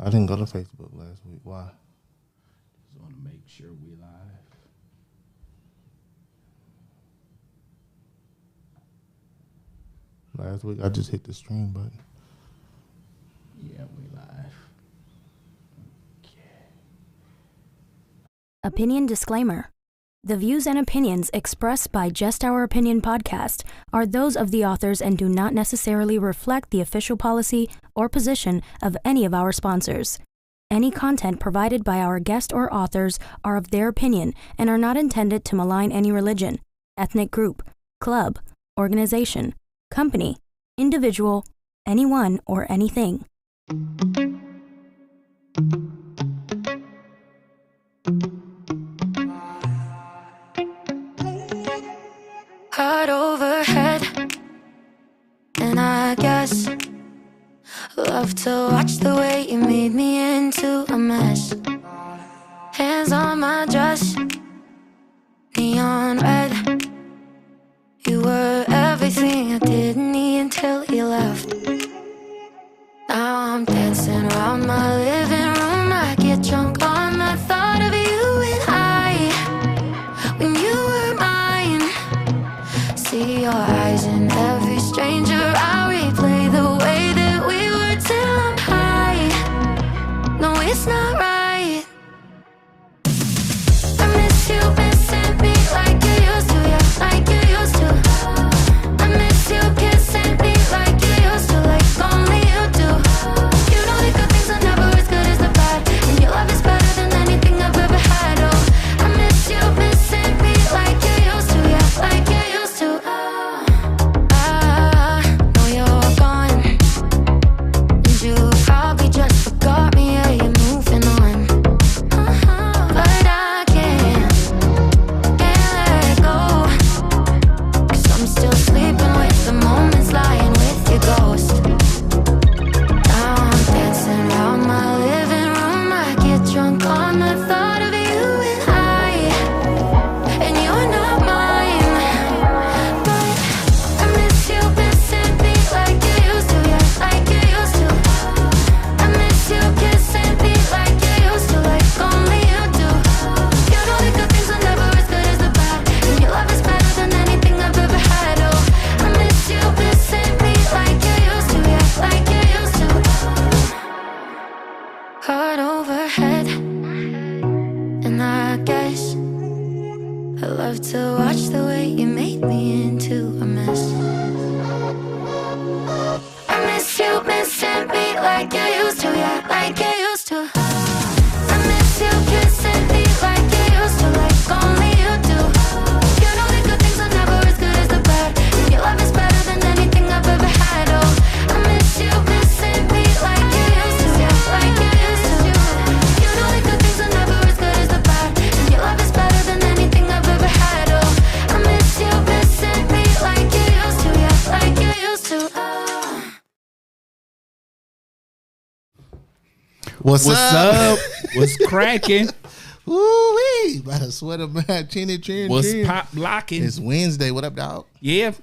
I didn't go to Facebook last week. Why? Just want to make sure we live. Last week I just hit the stream button. Yeah, we live. Okay. Opinion disclaimer. The views and opinions expressed by Just Our Opinion podcast are those of the authors and do not necessarily reflect the official policy or position of any of our sponsors. Any content provided by our guest or authors are of their opinion and are not intended to malign any religion, ethnic group, club, organization, company, individual, anyone, or anything. Heart overhead, and I guess love to watch the way you made me into a mess. Hands on my dress, neon red. You were everything I didn't need until you left. Now I'm dancing around my living room. I get drunk on the thought of you and I, when you were mine. See your eyes in every stranger. I replay the way that we were till I'm high. No, it's not right. I miss you missing me like you used to, yeah, like you used to. I miss you kissing me like you used to, like only you do. You know the good things are never as good as the bad, and your love is better than anything I've ever had. Oh, I miss you missing me like you used to, yeah, like you used to. I know you're gone, and you probably just forgot me, yeah, you're moving on. But I can't let go, 'cause I'm still sleeping with the moments, lying with your ghost. Now I'm dancing around my living room. I get drunk on the thought of you and you're not mine. But I miss you missing me like you used to, yeah, like you used to. I miss you kissing me like you used to, like only you do. You know the good things are never as good as the bad, and your love is better than anything I've ever had. Oh, I miss you missing me like you used to, yeah, like you used to. Heart overhead, and I guess I love to watch the way you made me into a mess. I miss you missing me like you used to, yeah, like you used to. I miss you kissing me like you used to, like only you do. You know the good things are never as good as the bad, and your love is better than anything I've ever had. Oh, I miss you missing me like you used to, yeah, like you used to. You know the good things are never as good as the bad, and your love is better than anything I've ever had. Oh, I miss you missing me like you used to, yeah, like you used to. What's up? What's cracking? Woo-wee. By the sweater, man. Chin. What's pop locking? It's Wednesday. What up, dog? Yep.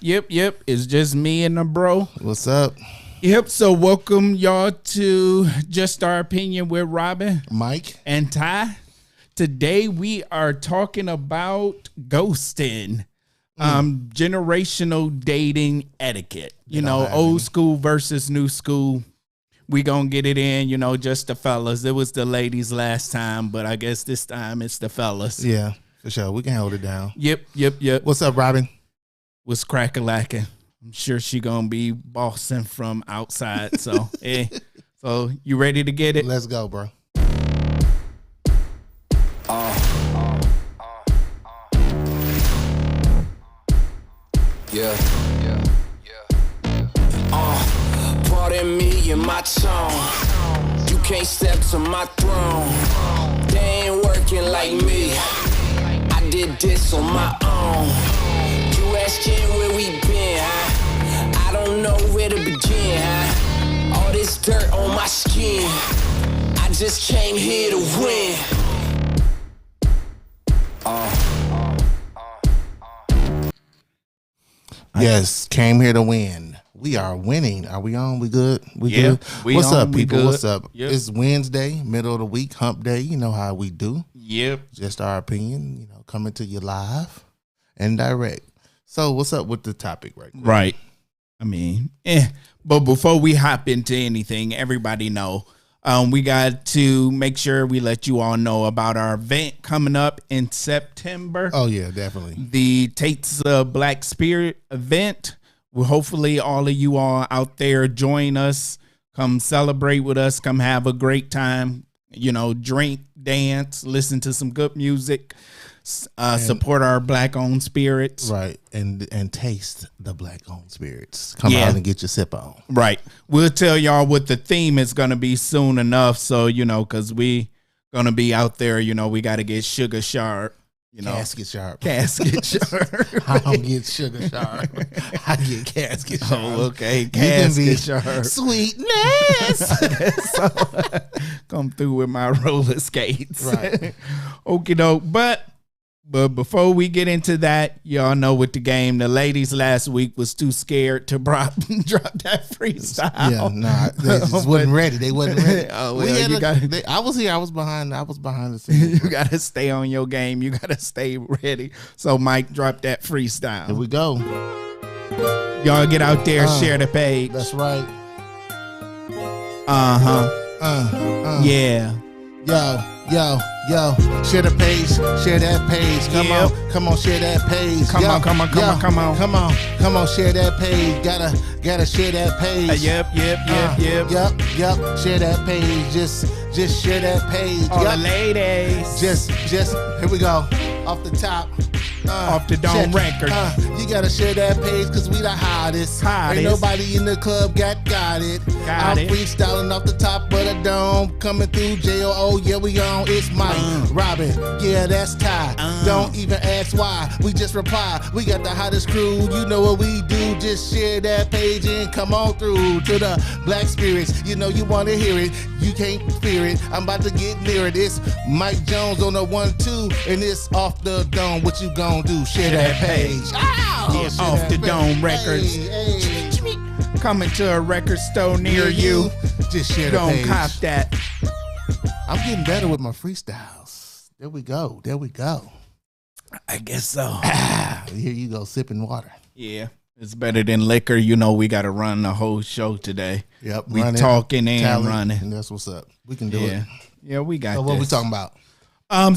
It's just me and the bro. What's up? Yep. So welcome y'all to Just Our Opinion with Robin Mike? and Ty. Today we are talking about ghosting, generational dating etiquette. You don't know, have old any. school versus new school. We gonna get it in, you know, just the fellas. It was the ladies last time, but I guess this time it's the fellas. Yeah, for sure. We can hold it down. Yep. What's up, Robin? Was crack-a-lacking. I'm sure she gonna be bossing from outside. So, so you ready to get it? Let's go, bro. Yeah. Pardon me and my tone. You can't step to my throne. They ain't working like me. I did this on my own. You asking where we been, huh? I don't know where to begin, huh? All this dirt on my skin. I just came here to win. Yes, came here to win. We are winning. Are we on? We good? We Yeah, good? we What's on, up, we people? good. What's up? Yep. It's Wednesday, middle of the week, hump day. You know how we do. Yep. Just our opinion, coming to you live and direct. So what's up with the topic right now? Right. I mean, but before we hop into anything, everybody know, we got to make sure we let you all know about our event coming up in September. Oh, yeah, definitely. The Tate's Black Spirit event. Well, hopefully all of you all out there join us. Come celebrate with us. Come have a great time. Drink, dance, listen to some good music. Support our Black-owned spirits. Right, and taste the Black-owned spirits. Come out and get your sip on. Right. We'll tell y'all what the theme is going to be soon enough. So, because we going to be out there, we got to get sugar sharp. Casket sharp. Casket sharp. I don't get sugar sharp. I get casket sharp. Oh, okay. Casket sharp. Sweetness. So, come through with my roller skates. Right. Okie doke. But before we get into that, y'all know with the game, the ladies last week was too scared to drop that freestyle. Yeah, nah, they just wasn't ready. They wasn't ready. Oh, well, I was here. I was behind the scenes. You got to stay on your game. You got to stay ready. So, Mike, drop that freestyle. Here we go. Y'all get out there, share the page. That's right. Yeah. Yo, share the page, share that page. Come on, share that page. Come on, share that page. Gotta share that page. Yep. Yep. Share that page. Just share that page. All the ladies. Just here we go. Off the top. Off the dome record. You gotta share that page because we the hottest. Ain't nobody in the club got it. I'm freestyling off the top of the dome. Coming through JOO, yeah, we on. It's Mike, Robin, yeah, that's Ty. Don't even ask why. We just reply. We got the hottest crew. You know what we do. Just share that page and come on through to the Black Spirits. You know you wanna hear it. You can't fear it. I'm about to get near it. It's Mike Jones on the 1-2, and it's off the dome. What you gonna do? Share that page. Off the dome records. Hey. Coming to a record store near you. Just share the page. Don't cop that. I'm getting better with my freestyles. There we go. I guess so. Here you go, sipping water. Yeah. It's better than liquor. We got to run the whole show today. Yep. We talking and talent, running. And that's what's up. We can do it. Yeah, we got So what we talking about?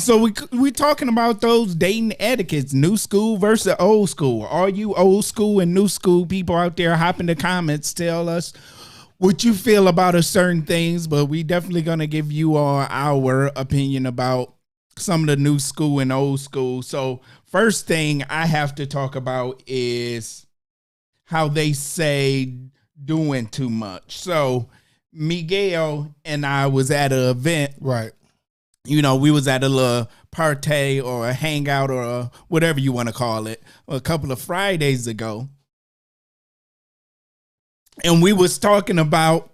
So we talking about those dating etiquettes, new school versus old school. Are you old school and new school people out there? Hop in the comments, tell us what you feel about a certain things, but we definitely gonna give you all our opinion about some of the new school and old school. So first thing I have to talk about is how they say doing too much. So Miguel and I was at an event. Right. We was at a little party or a hangout or whatever you want to call it a couple of Fridays ago. And we was talking about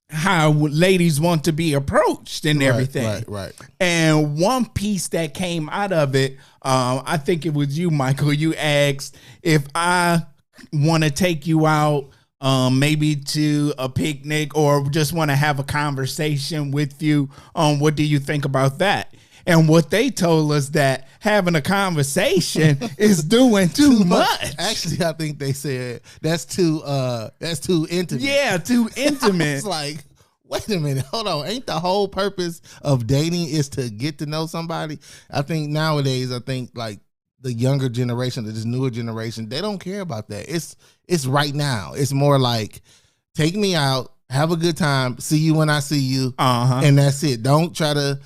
how ladies want to be approached and everything. Right. And one piece that came out of it, I think it was you, Michael. You asked if I want to take you out, maybe to a picnic or just want to have a conversation with you. What do you think about that? And what they told us that having a conversation is doing too much. Actually, I think they said that's too intimate. Yeah, too intimate. It's like, wait a minute, hold on. Ain't the whole purpose of dating is to get to know somebody? I think nowadays, like the younger generation, this newer generation, they don't care about that. It's right now. It's more like, take me out, have a good time, see you when I see you, and that's it. Don't try to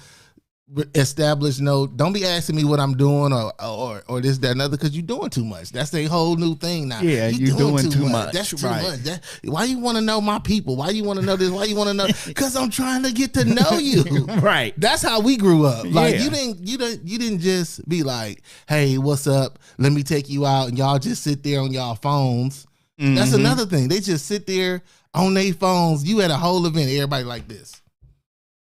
establish don't be asking me what I'm doing or this, that, and other, because you're doing too much. That's a whole new thing now. Yeah, you're doing too much. That's too much. Why you want to know my people? Why you want to know this? Why you want to know? Because I'm trying to get to know you. Right. That's how we grew up. Like, Yeah. you didn't just be like, hey, what's up? Let me take you out, and y'all just sit there on y'all phones. That's another thing. They just sit there on their phones. You had a whole event, everybody like this.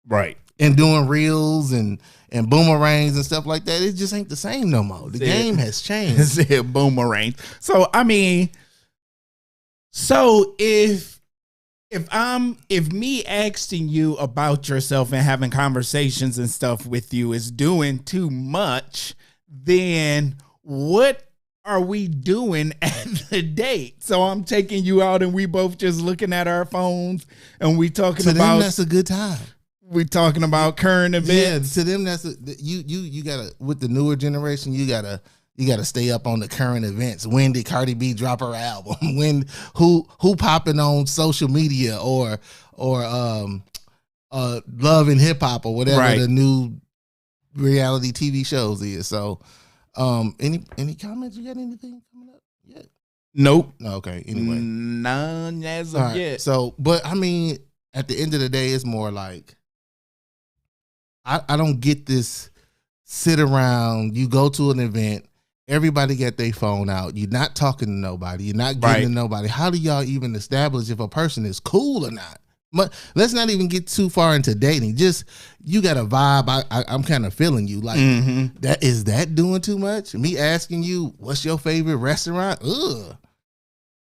Right. And doing reels and boomerangs and stuff like that. It just ain't the same no more. The game has changed. Boomerang. So, I mean, So if me asking you about yourself and having conversations and stuff with you is doing too much, then what are we doing at the date? So I'm taking you out and we both just looking at our phones and we talking To about them, that's a good time. we talking about current events. Yeah, to them, that's you gotta, with the newer generation, you gotta stay up on the current events. When did Cardi B drop her album? Who popping on social media or Love and Hip Hop or whatever the new reality TV shows is. So any comments? You got anything coming up yet? Nope. No, okay. Anyway. None as of yet. So, but I mean, at the end of the day, it's more like I don't get this sit around, you go to an event, everybody got their phone out, you're not talking to nobody, you're not getting to nobody. How do y'all even establish if a person is cool or not? But let's not even get too far into dating. Just, you got a vibe. I'm kind of feeling you. Like, that is that doing too much? Me asking you, what's your favorite restaurant? Ugh.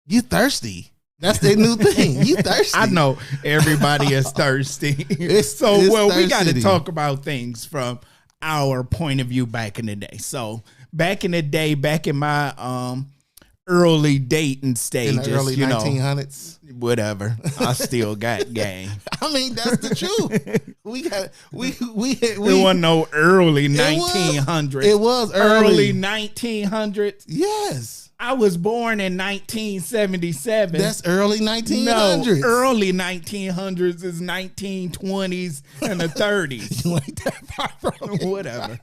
You thirsty. That's their new thing. You thirsty. I know everybody is thirsty. It's we got to thirsty. talk about things from our point of view back in the day. So back in the day, back in my early dating stages, In the early 1900s. Whatever. I still got game. I mean, that's the truth. We It wasn't no early 1900s. It was early 1900s. Yes. I was born in 1977. That's early 1900s. No, early 1900s is 1920s and the 30s. You ain't that far from it. Whatever.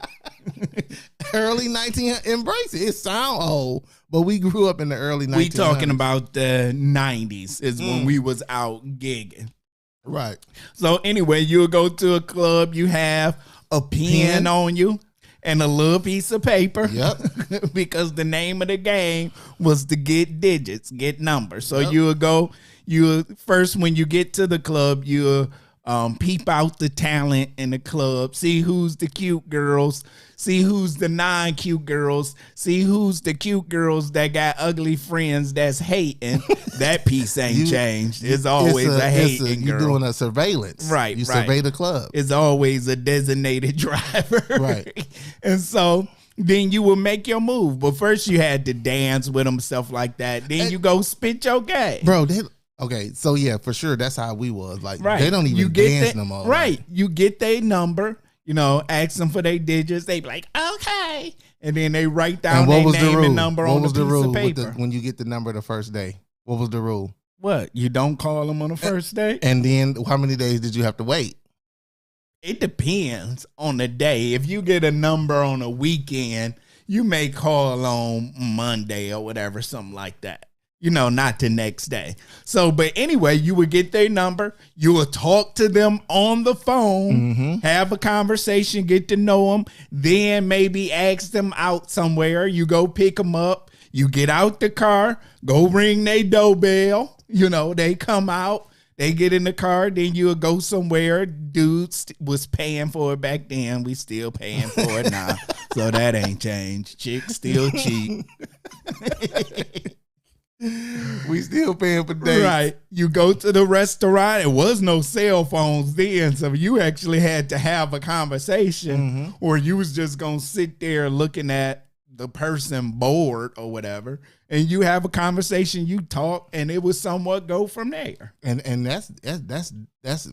Early 1900s. Embrace it. It sound old, but we grew up in the early 1900s. We talking about the 90s is when we was out gigging. Right. So anyway, you'll go to a club, you have a pen on you and a little piece of paper. Yep. Because the name of the game was to get digits, get numbers. So Yep. you first, when you get to the club, you peep out the talent in the club, see who's the cute girls, see who's the non-cute girls, see who's the cute girls that got ugly friends that's hating. That piece ain't changed. It's always a hating You're girl. doing a surveillance. Right, You right. survey the club. It's always a designated driver. Right. And so then you will make your move. But first you had to dance with them, stuff like that. Then you go spit your game. Bro, okay, so yeah, for sure, that's how we was. Like, Right. they don't even dance no more. Right. You get their number, ask them for their digits. They be like, okay. And then they write down their name and number on the piece of paper. When you get the number the first day? What was the rule? What? You don't call them on the first day? And then how many days did you have to wait? It depends on the day. If you get a number on a weekend, you may call on Monday or whatever, something like that. Not the next day. So, but anyway, you would get their number. You would talk to them on the phone, have a conversation, get to know them, then maybe ask them out somewhere. You go pick them up. You get out the car, go ring their doorbell. They come out. They get in the car, then you'll go somewhere. Dudes was paying for it back then. We still paying for it now. So that ain't changed. Chicks still cheap. We still paying for dates. Right. You go to the restaurant. It was no cell phones then, so you actually had to have a conversation, or you was just going to sit there looking at the person bored or whatever, and you have a conversation, you talk, and it would somewhat go from there. And that's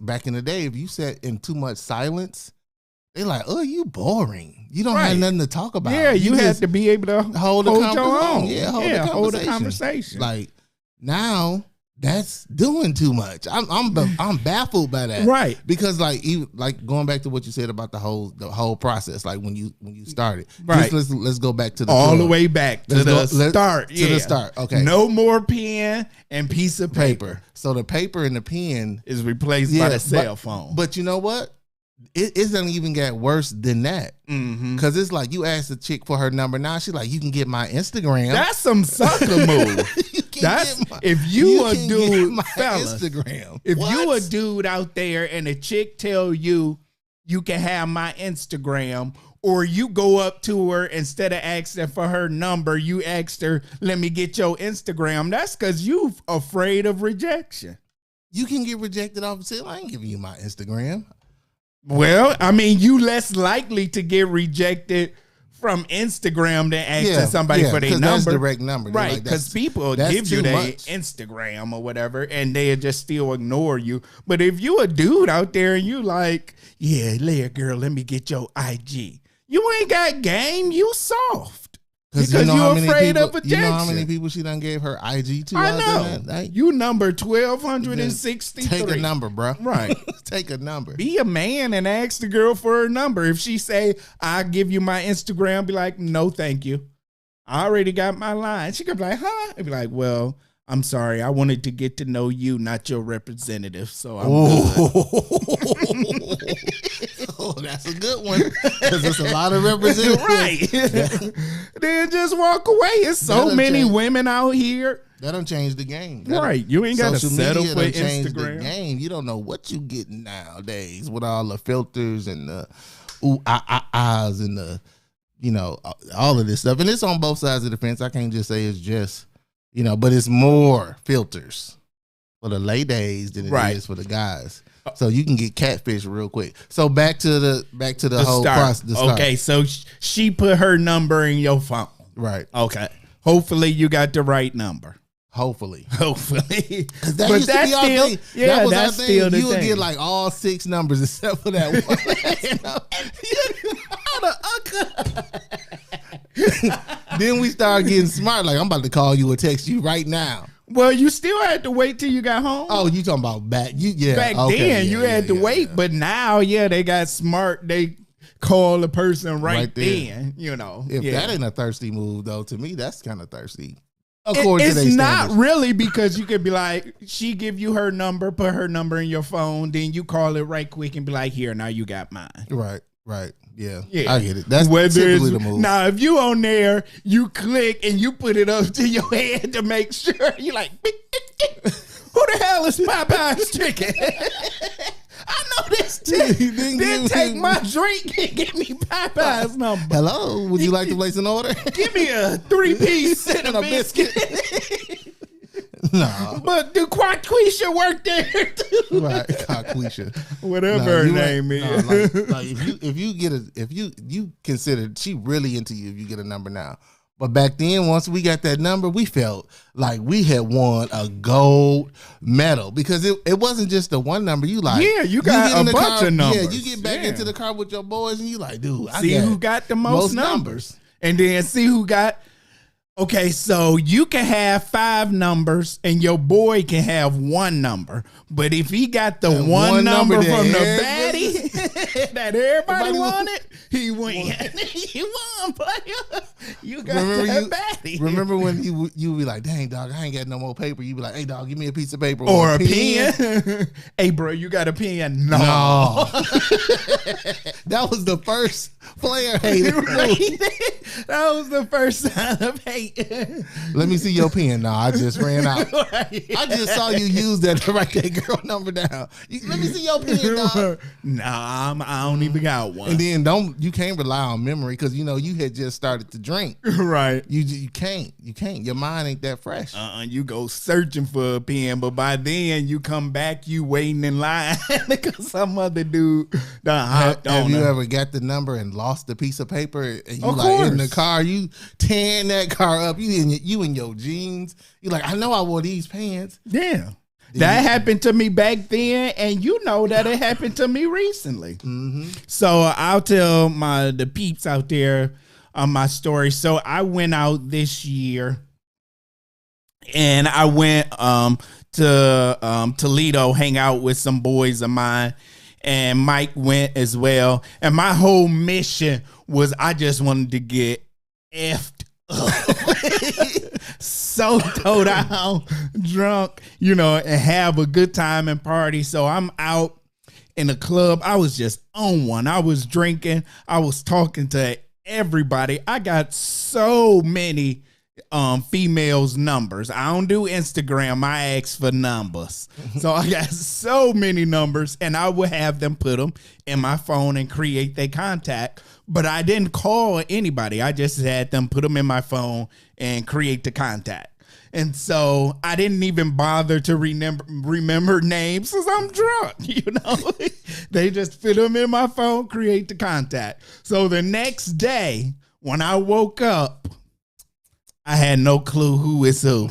back in the day. If you sat in too much silence, they like, oh, you boring. You don't have nothing to talk about. Yeah, you had to be able to hold your own. Yeah, hold a conversation. Like, now that's doing too much. I'm baffled by that. Right. Because even going back to what you said about the whole process, like when you started. Right. Let's go back to the all club. the way back to the start. To the start. Okay. No more pen and piece of paper. So the paper and the pen is replaced by the cell phone. But you know what? It doesn't even get worse than that. Because it's like, you ask the chick for her number now, she's like, you can get my Instagram. That's some sucker move. If you a dude, fellas, Instagram. If you a dude out there and a chick tell you you can have my Instagram, or you go up to her instead of asking for her number, you asked her, let me get your Instagram. That's because you afraid of rejection. You can get rejected off and say, I ain't giving you my Instagram. Well, I mean, you less likely to get rejected from Instagram than asking somebody for their number. That's direct number. Right, because people give you their Instagram or whatever, and they just still ignore you. But if you a dude out there and you like, yeah, Leah, girl, let me get your IG. You ain't got game. You soft. Because you're afraid of rejection. You know how many people she done gave her IG to? I know. Like, you number 1,263. Take a number, bro. Right. Take a number. Be a man and ask the girl for her number. If she say, I'll give you my Instagram, be like, no, thank you. I already got my line. She could be like, huh? I'd be like, well, I'm sorry. I wanted to get to know you, not your representative. So I'm good. Oh, that's a good one. Because it's a lot of representatives. Right. Then just walk away. It's so many women out here. That don't change the game. Right. You ain't got to settle for change Instagram. The game. You don't know what you getting nowadays with all the filters and the ahs and the, all of this stuff. And it's on both sides of the fence. I can't just say it's just, but it's more filters for the ladies than it is for the guys. So you can get catfish real quick. So back to the whole process. Okay, so she put her number in your phone. Right. Okay. Hopefully you got the right number. Hopefully. But that's still the thing. You would thing. get like all 6 numbers except for that one. Then we start getting smart. Like, I'm about to call you or text you right now. Well, you still had to wait till you got home. Oh, you talking about back? Back then, you had to wait. But now, they got smart. They call the person right then. If that ain't a thirsty move, though, to me, that's kind of thirsty. It's not really, because you could be like, she give you her number, put her number in your phone, then you call it right quick and be like, here, now you got mine. Right. Yeah, I get it. That's Whether typically the move. Now, if you on there, you click and you put it up to your head to make sure. You like, who the hell is Popeye's chicken? I know this chick. Then take my drink and give me Popeye's number. Hello, would you like to place an order? Give me a 3-piece and a biscuit. No. But do Quaquisha work there too? Right, Quaquisha. Whatever her name is. Like if you consider she really into you if you get a number now. But back then, once we got that number, we felt like we had won a gold medal, because it wasn't just the one number. You like, you got a bunch of numbers. Yeah, you get back into the car with your boys and you like, dude, see who got the most numbers. And then see who got. Okay, so you can have 5 numbers and your boy can have 1 number. But if he got the one number from the baddie that everybody wanted, he won. He won, player. You got that baddie. Remember when you be like, dang, dog, I ain't got no more paper. You be like, hey, dog, give me a piece of paper. Or a pen. Hey, bro, you got a pen? No. That was the first player hater. That was the first sign of hate. Let me see your pen. No, I just ran out. I just saw you use that to write that girl number down. Let me see your pen, dog. Nah, I don't even got one. And then you can't rely on memory, because you had just started to drink. Right. You can't. Your mind ain't that fresh. You go searching for a pen, but by then you come back, you waiting in line because some other dude done hopped on. Have you ever got the number and lost the piece of paper, and you in the car, you tearing that car up, you in your jeans, you like, I know I wore these pants. Yeah. That happened to me back then, and that it happened to me recently. Mm-hmm. So I'll tell the peeps out there my story. So I went out this year, and I went to Toledo, hang out with some boys of mine, and Mike went as well. And my whole mission was I just wanted to get effed up. So towed out, drunk, and have a good time and party. So I'm out in the club. I was just on one. I was drinking. I was talking to everybody. I got so many females' numbers. I don't do Instagram. I ask for numbers. So I got so many numbers, and I would have them put them in my phone and create their contact. But I didn't call anybody. I just had them put them in my phone and create the contact. And so I didn't even bother to remember names because I'm drunk, They just fit them in my phone, create the contact. So the next day, when I woke up, I had no clue who is who.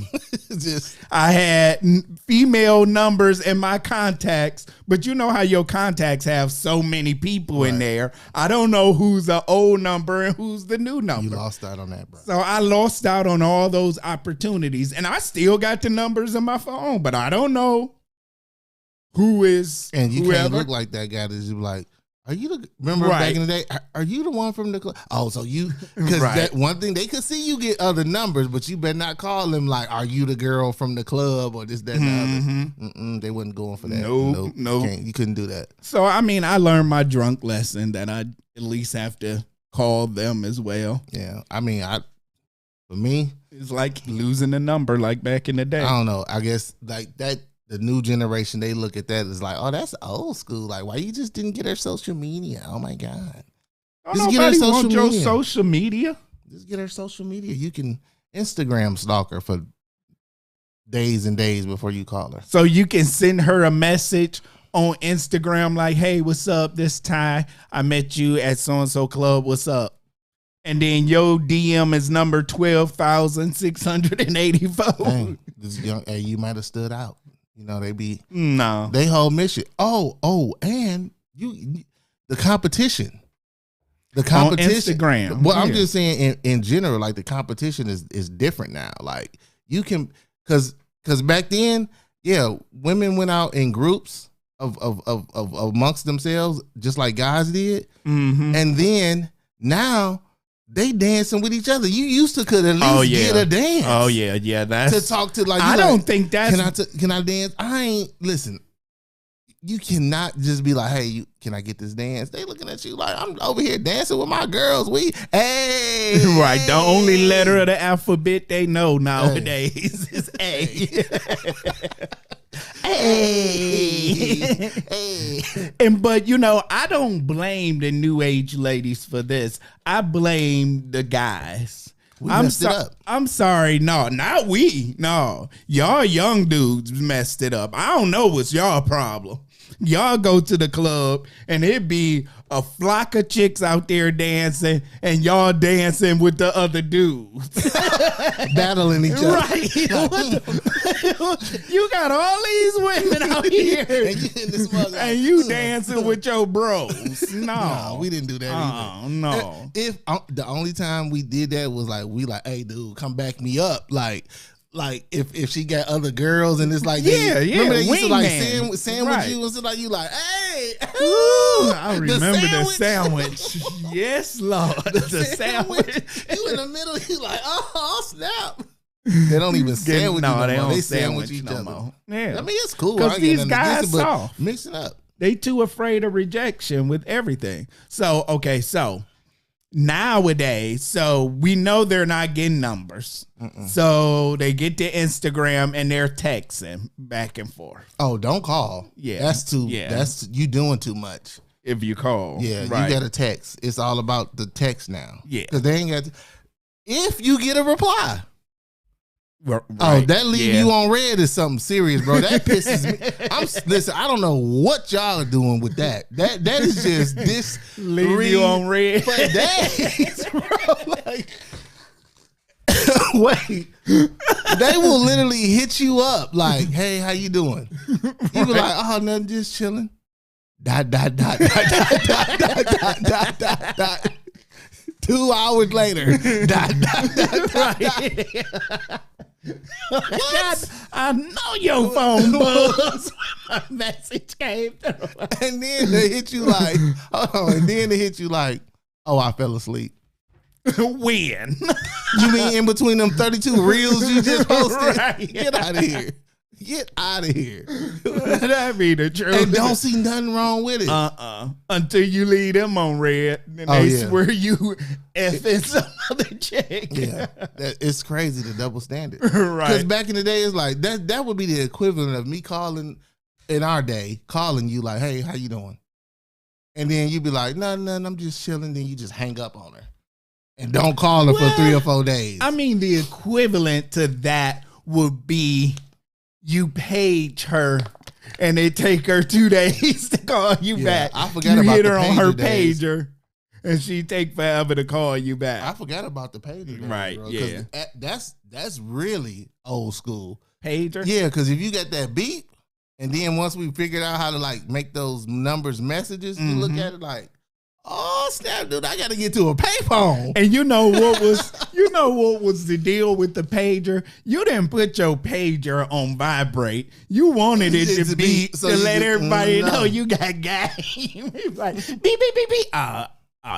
I had female numbers in my contacts, but you know how your contacts have so many people in there. I don't know who's the old number and who's the new number. You lost out on that, bro. So I lost out on all those opportunities, and I still got the numbers in my phone, but I don't know who is and you whoever. Can't look like that guy that's like, are you the, remember back in the day, are you the one from the club? Oh, so you, because that one thing, they could see you get other numbers, but you better not call them like, are you the girl from the club or this, that, and the other. They wasn't going for that. Nope. You couldn't do that. So, I mean, I learned my drunk lesson that I at least have to call them as well. Yeah. I mean, for me, it's like losing a number like back in the day. I don't know. I guess like that. The new generation, they look at that as like, oh, that's old school. Like, why you just didn't get her social media? Oh my God. Just get her social media. Just get her social media. You can Instagram stalk her for days and days before you call her. So you can send her a message on Instagram like, hey, what's up? This time I met you at so-and-so club. What's up? And then your DM is number 12,684. Dang, hey, you might have stood out. They be no. They whole mission. And the competition. The competition. On Instagram. Well, I'm just saying in general, like the competition is different now. Like you can because back then, women went out in groups of amongst themselves, just like guys did. And then now they dancing with each other. You used to could at least get a dance. Oh yeah. That's to talk to like. I don't think that's. Can I dance? I ain't listen. You cannot just be like, hey, can I get this dance? They looking at you like I'm over here dancing with my girls. Hey, right. The only letter of the alphabet they know nowadays is A. Hey. But I don't blame the new age ladies for this. I blame the guys. Messed it up. I'm sorry. No, not we. No, y'all young dudes messed it up. I don't know what's y'all problem. Y'all go to the club and it be a flock of chicks out there dancing and y'all dancing with the other dudes. Battling each other. Right. You got all these women out here and you dancing with your bros. No, we didn't do that either. No. If the only time we did that was like, hey dude, come back me up. Like if she got other girls and it's like remember they used to like sandwich you and stuff like you like hey I remember the sandwich. Yes, Lord, the sandwich. You in the middle, you like oh snap. They don't even sandwich you no more. They sandwich each other. More. Yeah, I mean it's cool because these guys soft. Mix it up. They too afraid of rejection with everything. So nowadays, so we know they're not getting numbers. So they get to Instagram and they're texting back and forth. Oh, don't call. Yeah. That's you doing too much. If you call. Yeah, right. You got to text. It's all about the text now. Yeah. Because they ain't got if you get a reply. Right. Oh, that leave you on red is something serious, bro. That pisses me. Listen, I don't know what y'all are doing with that. That is just this leave you on red for days, bro. Like, wait, they will literally hit you up like, "Hey, how you doing?" You be like, "Oh, nothing, just chilling." ... 2 hours later. God, I know your phone buzzed when my message came through. And then they hit you like, oh, I fell asleep. When? You mean in between them 32 reels you just posted? Right. Get out of here. Get out of here. That be the truth. And don't see nothing wrong with it. Until you leave them on red. And they swear you effing some other chick. Yeah. It's crazy, the double standard. Right. Because back in the day, it's like, that would be the equivalent of me calling, in our day, calling you like, hey, how you doing? And then you be like, nothing, I'm just chilling. Then you just hang up on her. And don't call her for 3 or 4 days. I mean, the equivalent to that would be you page her and it take her 2 days to call you back. I forgot you about hit the her on her days. pager and she take forever to call you back. I forgot about the pager days, right, bro, yeah. That's really old school. Pager? Yeah, because if you got that beep, and then once we figured out how to like make those numbers messages, you look at it like, oh snap, dude, I gotta get to a payphone. And you know what was the deal with the pager? You didn't put your pager on vibrate. You wanted it to beep so to let everybody know you got game. Like beep beep beep beep. Oh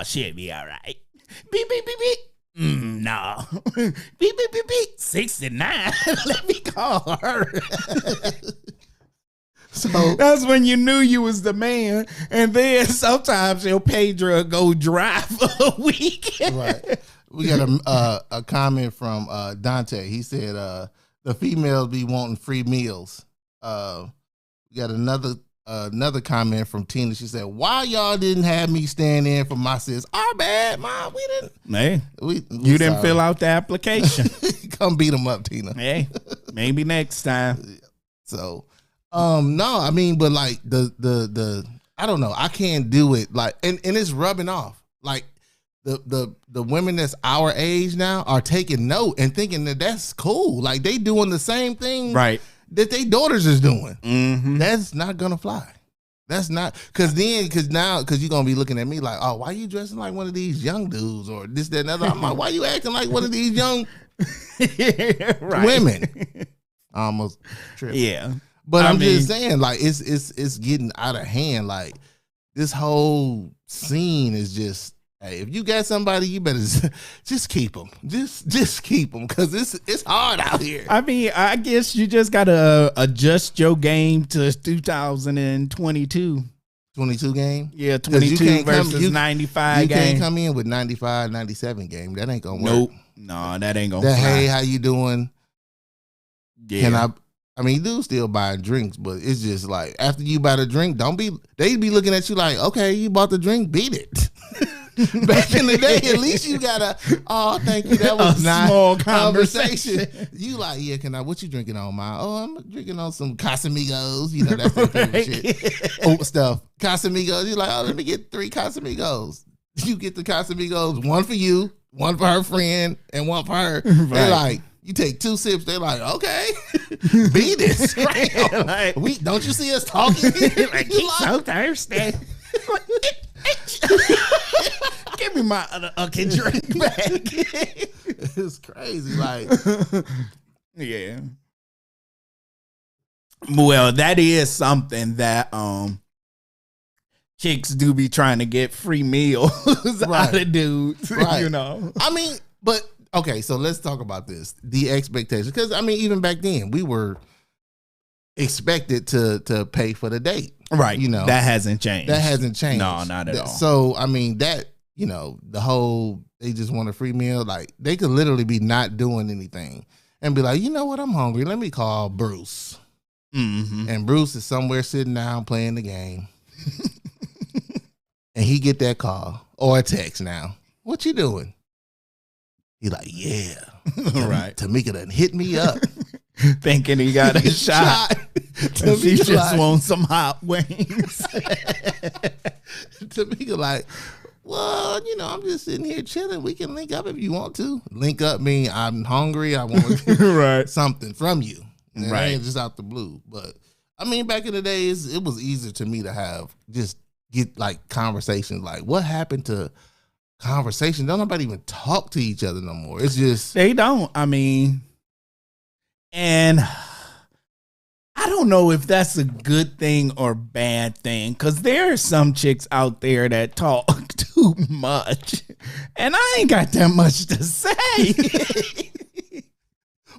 shit, be all right. Beep beep beep beep. No. Beep beep beep beep. 69. Let me call her. So that's when you knew you was the man. And then sometimes your pager will go dry for a week. Right. We got a comment from Dante. He said the females be wanting free meals. We got another comment from Tina. She said, why y'all didn't have me stand in for my sis? Our bad, Mom. We didn't. Hey, you didn't fill out the application. Come beat them up, Tina. Hey, maybe next time. So no, I mean, but like the I don't know. I can't do it like, and it's rubbing off. Like the women that's our age now are taking note and thinking that that's cool. Like they doing the same thing right that they daughters is doing. Mm-hmm. That's not gonna fly. That's not because you're gonna be looking at me like, oh, why you dressing like one of these young dudes or this, that, and other. I'm like, why you acting like one of these young women? I almost tripped. Yeah. But I'm just saying, like, it's getting out of hand. Like, this whole scene is just, hey, if you got somebody, you better just keep them. Just keep them, because it's hard out here. I mean, I guess you just got to adjust your game to 2022. 22 game? Yeah, 22 versus 95 you game. You can't come in with 95, 97 game. That ain't going to work. Nope. No, that ain't going to fly. Hey, how you doing? Yeah. I mean, you do still buy drinks, but it's just like, after you buy the drink, they be looking at you like, okay, you bought the drink, beat it. Back in the day, at least you got oh, thank you, that was a small conversation. You like, yeah, what you drinking on, Ma? Oh, I'm drinking on some Casamigos. You know, that's their favorite shit. Oh, stuff. Casamigos. You're like, oh, let me get 3 Casamigos. You get the Casamigos, one for you, one for her friend, and one for her. Right. They're like, you take 2 sips, they're like, okay, beat this. Like, don't you see us talking? Like, he's so thirsty. Give me my other drink back. It's crazy. Like, yeah. Well, that is something that chicks do be trying to get free meals out of dudes. Right. You know. I mean, but okay, so let's talk about this. The expectation. Because I mean, even back then, we were expected to pay for the date. Right. You know. That hasn't changed. No, not at all. So I mean, that, you know, the whole they just want a free meal, like they could literally be not doing anything and be like, you know what, I'm hungry. Let me call Bruce. Mm-hmm. And Bruce is somewhere sitting down playing the game. And he get that call or a text now. What you doing? He like, yeah. Right. Tamika done hit me up. Thinking he got a shot. She just like, wants some hot wings. Tamika like, well, you know, I'm just sitting here chilling. We can link up if you want to. Link up mean I'm hungry. I want right. something from you. And right. Ain't just out the blue. But I mean, back in the days, it was easier to me to have get like conversations. Like, what happened to conversation? Don't nobody even talk to each other no more. It's just they don't. I mean, and I don't know if that's a good thing or bad thing, because there are some chicks out there that talk too much, and I ain't got that much to say.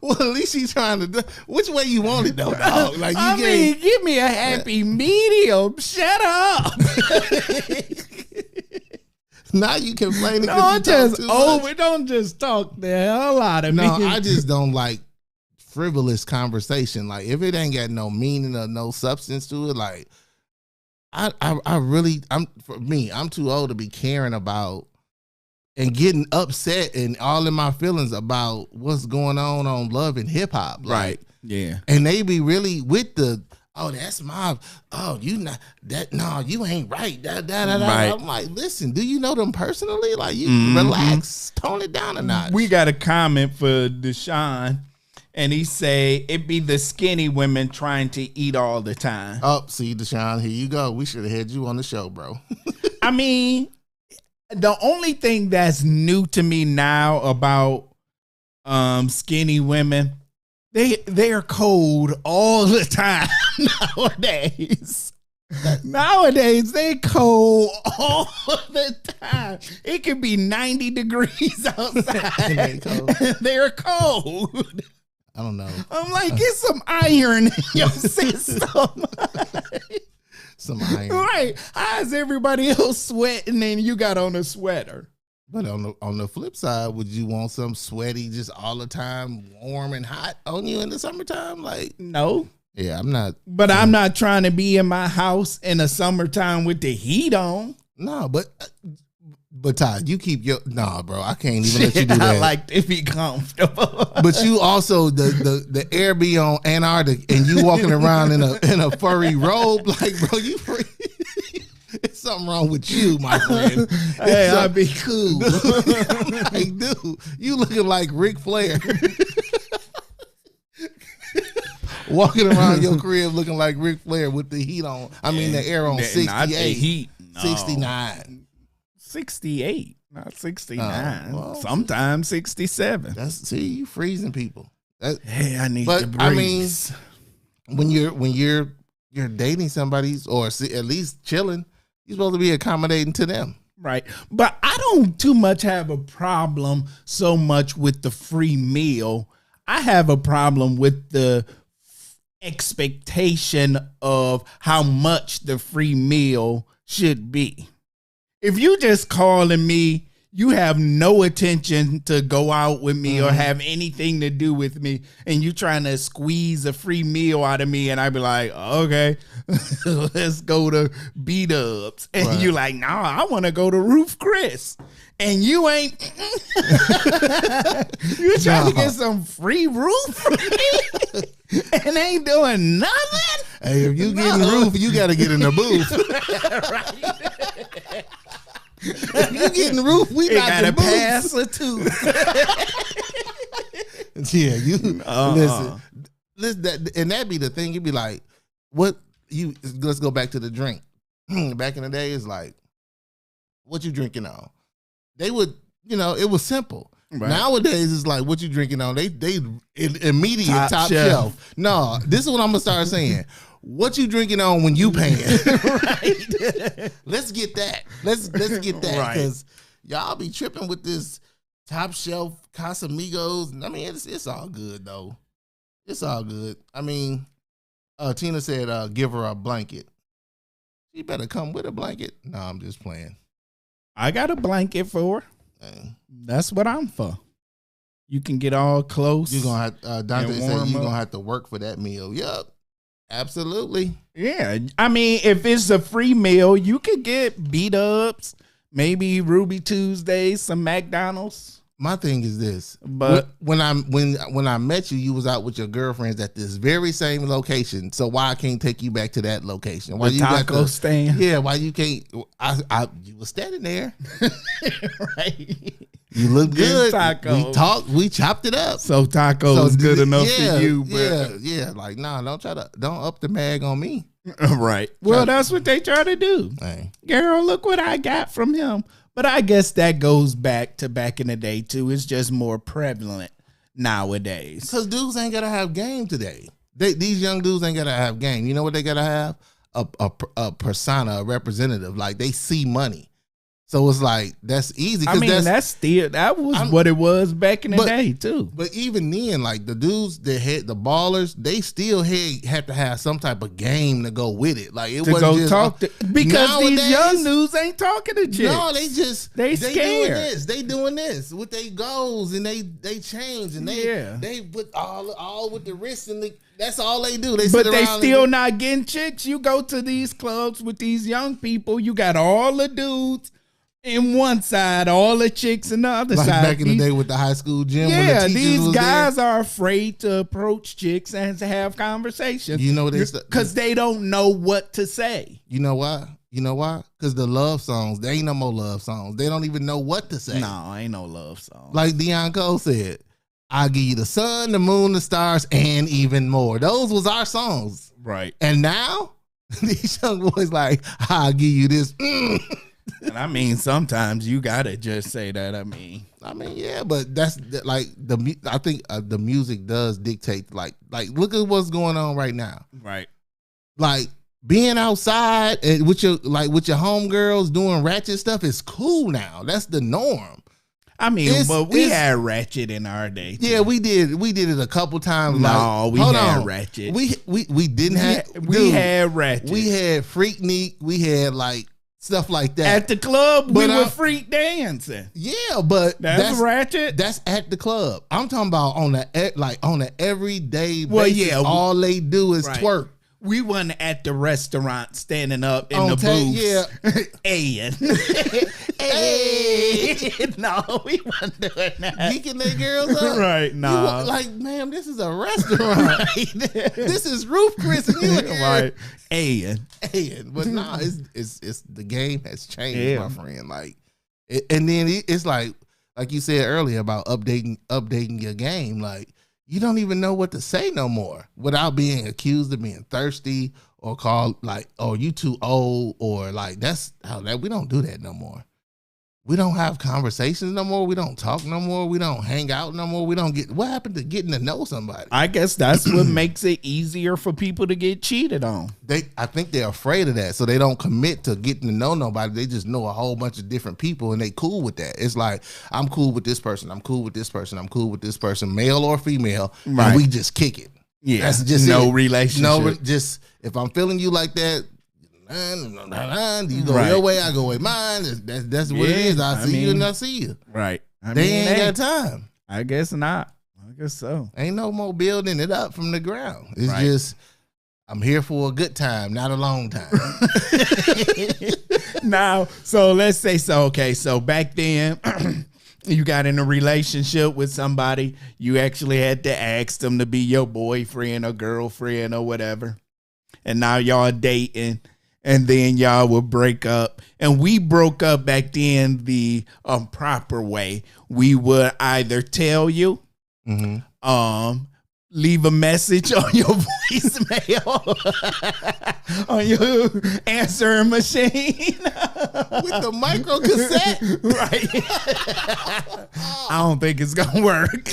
Well, at least she's trying to do. Which way you want it though, dog? Like give me a happy medium. Shut up. Now you complaining. Don't just talk the hell out of me. No, I just don't like frivolous conversation. Like if it ain't got no meaning or no substance to it, like I really, I'm too old to be caring about and getting upset and all in my feelings about what's going on Love and Hip Hop. Like, right. Yeah. And they be really with the, oh, that's my, oh, you not that, no, you ain't right. Right. I'm like, listen, do you know them personally? Like, you relax, tone it down a notch. We got a comment for Deshaun, and he say it be the skinny women trying to eat all the time. Oh, see, Deshaun, here you go. We should have had you on the show, bro. I mean, the only thing that's new to me now about skinny women, they're cold all the time nowadays. Nowadays, they cold all the time. It could be 90 degrees outside. They're cold. I don't know. I'm like, get some iron in your system. Some iron. Right. How's everybody else sweating and you got on a sweater? But on the flip side, would you want some sweaty just all the time, warm and hot on you in the summertime? Like, no. Yeah, I'm not. But I'm not trying to be in my house in the summertime with the heat on. No, but Todd, you keep your bro. I can't even let you do that. I like to be comfortable. But you also the air be on Antarctic and you walking around in a furry robe, like, bro, you free. It's something wrong with you, my friend. Hey, I'd be cool. Like, dude, you looking like Ric Flair. Walking around your crib looking like Ric Flair with the heat on. I mean, the air on 68. Not the heat. No. 69. 68, not 69. Well, sometimes 67. See, you freezing people. Hey, I need to breeze. I mean, when you're dating somebody or at least chilling, you're supposed to be accommodating to them. Right. But I don't too much have a problem so much with the free meal. I have a problem with the expectation of how much the free meal should be. If you just calling me, you have no intention to go out with me or have anything to do with me, and you trying to squeeze a free meal out of me, and I be like, okay, let's go to B-Dubs. And right. You like, nah, I want to go to Roof Chris. And you ain't, you trying to get some free roof from me and ain't doing nothing? Hey, if you getting roof, you got to get in the booth. Right. If you getting roof, we got to pass a tooth. Yeah, you listen, and that'd be the thing. You'd be like, let's go back to the drink. Back in the day, it's like, what you drinking on? They would, it was simple. Right. Nowadays, it's like, what you drinking on? They immediate top shelf. No, this is what I'm gonna start saying. What you drinking on when you paying? Right. Let's get that. Let's get that because y'all be tripping with this top shelf Casamigos. I mean, it's all good though. It's all good. I mean, Tina said, give her a blanket. She better come with a blanket. No, I'm just playing. I got a blanket for her. That's what I'm for. You can get all close. You're gonna have Dante said you're gonna have to work for that meal. Yep. Absolutely. Yeah. I mean, if it's a free meal, you could get B-Dubs, maybe Ruby Tuesdays, some McDonald's. My thing is this. But when I met you, you was out with your girlfriends at this very same location. So why I can't take you back to that location? Why you taco stand? Yeah, why you can't? You was standing there. Right. You look good. Tacos. We chopped it up. So tacos good enough for you. But yeah. Like, don't up the mag on me. Right. Well, that's what they try to do. Hey. Girl, look what I got from him. But I guess that goes back in the day too. It's just more prevalent nowadays. Because dudes ain't gotta have game today. These young dudes ain't gotta have game. You know what they gotta have? A persona, a representative. Like, they see money. So it's like that's easy. I mean, that was what it was back in the day too. But even then, like the dudes that had the ballers, they still had to have some type of game to go with it. Like it to wasn't go just talk to, because nowadays, these young dudes ain't talking to chicks. No, they scared. doing this. They doing this with their goals and they change and they put all with the wrist and that's all they do. But they still not getting chicks. You go to these clubs with these young people, you got all the dudes in one side, all the chicks in the other like side. Back in the day with the high school gym. Yeah, when the these guys there. are afraid to approach chicks and to have conversations. You know because they don't know what to say. You know why? Because the love songs, there ain't no more love songs. They don't even know what to say. No, ain't no love song. Like Deion Cole said, I'll give you the sun, the moon, the stars, and even more. Those was our songs. Right. And now, these young boys like, I'll give you this. And I mean, sometimes you gotta just say that. I mean, yeah, but that's like I think the music does dictate. Like look at what's going on right now. Right. Like being outside and with your homegirls doing ratchet stuff is cool now. That's the norm. I mean, but we had ratchet in our day. Too. Yeah, we did. We did it a couple times. No, we had ratchet. We didn't have. We had ratchet. We had Freaknik. We had like. Stuff like that. At the club, we were freak dancing. Yeah, but that's ratchet. That's at the club. I'm talking about on the everyday basis. Yeah, all they do is twerk. We wasn't at the restaurant standing up in the booth. Yeah. Hey. No, we wasn't doing that. Geeking their girls up. Right, no. Like, ma'am, this is a restaurant. This is Roof Chris and you here. Right. Ayin. But nah, it's the game has changed, my friend. Like, and then it's like you said earlier about updating your game. Like, you don't even know what to say no more without being accused of being thirsty or called like, oh, you too old, or like that's how that we don't do that no more. We don't have conversations no more. We don't talk no more. We don't hang out no more. We don't get. What happened to getting to know somebody? I guess that's what makes it easier for people to get cheated on. I think they're afraid of that, so they don't commit to getting to know nobody. They just know a whole bunch of different people, and they cool with that. It's like, I'm cool with this person. I'm cool with this person. I'm cool with this person, male or female, and we just kick it. Yeah, that's just no relationship. No, just if I'm feeling you like that. You go your way, I go with mine. That's what it is. I see you and I see you. Right. They ain't got time. I guess not. I guess so. Ain't no more building it up from the ground. It's just, I'm here for a good time, not a long time. Now, so let's say so. Okay, so back then, you got in a relationship with somebody. You actually had to ask them to be your boyfriend or girlfriend or whatever. And now y'all dating. And then y'all would break up. And we broke up back then the proper way. We would either tell you, leave a message on your voicemail, on your answering machine. With the micro cassette? Right. I don't think it's going to work.